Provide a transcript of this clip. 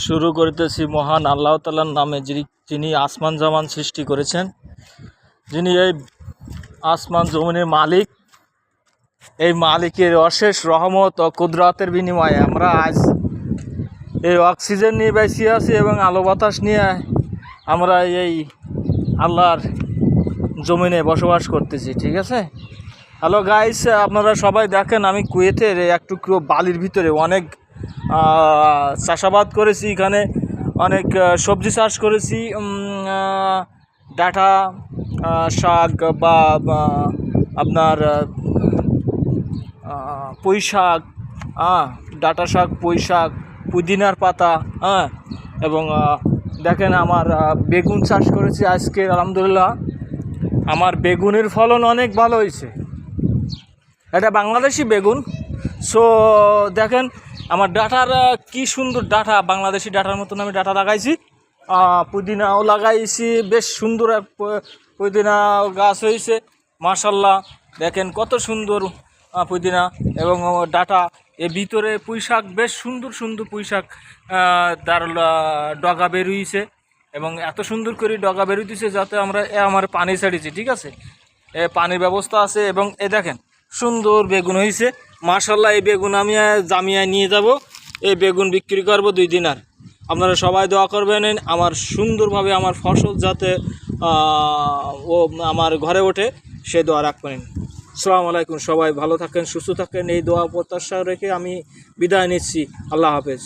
শুরু করিতেছি মহান আল্লাহ তাআলার নামে, যিনি আসমান জামান সৃষ্টি করেছেন, যিনি এই আসমান জমিনের মালিক। এই মালিকের অশেষ রহমত ও কুদরতের বিনিময়ে আমরা আজ এই অক্সিজেন নিয়ে বেঁচে আছি এবং আলো বাতাস নিয়ে আমরা এই আল্লাহর জমিনে বসবাস করতেছি। ঠিক আছে। হ্যালো গাইস, আপনারা সবাই দেখেন আমি কুয়েতের একটু বালির ভিতরে অনেক চাষাবাদ করেছি। এখানে অনেক সবজি চাষ করেছি, ডাঁটা শাক বা আপনার পুঁই শাক, ডাঁটা শাক, পুঁই শাক, পুদিনার পাতা, এবং দেখেন আমার বেগুন চাষ করেছি আজকে। আলহামদুলিল্লাহ আমার বেগুনের ফলন অনেক ভালো হয়েছে। এটা বাংলাদেশি বেগুন। সো দেখেন আমার ডাঁটার কি সুন্দর ডাঁটা, বাংলাদেশি ডাঁটার মতন আমি ডাঁটা লাগাইছি। পুদিনাও লাগাইছি, বেশ সুন্দর এক পুদিনা গাছ হয়েছে মাশাআল্লাহ। দেখেন কত সুন্দর পুদিনা এবং ডাঁটা। এর ভিতরে পুঁই শাক, বেশ সুন্দর সুন্দর পুঁই শাক তার ডগা বেরিয়েছে এবং এত সুন্দর করে ডগা বেরোইতেছে যাতে আমার পানি ছাড়িয়েছি। ঠিক আছে, পানির ব্যবস্থা আছে এবং দেখেন সুন্দর বেগুন হয়েছে মাশাআল্লাহ। এই বেগুন আমি জামিয়ায় নিয়ে যাব, এই বেগুন বিক্রি করব 2 দিন। আর আপনারা সবাই দোয়া করবেন আমার সুন্দরভাবে আমার ফসল যাতে ও আমার ঘরে ওঠে, সে দোয়া রাখবেন। আসসালামু আলাইকুম, সবাই ভালো থাকেন, সুস্থ থাকেন, এই দোয়া প্রত্যাশা রেখে আমি বিদায় নিচ্ছি। আল্লাহ হাফেজ।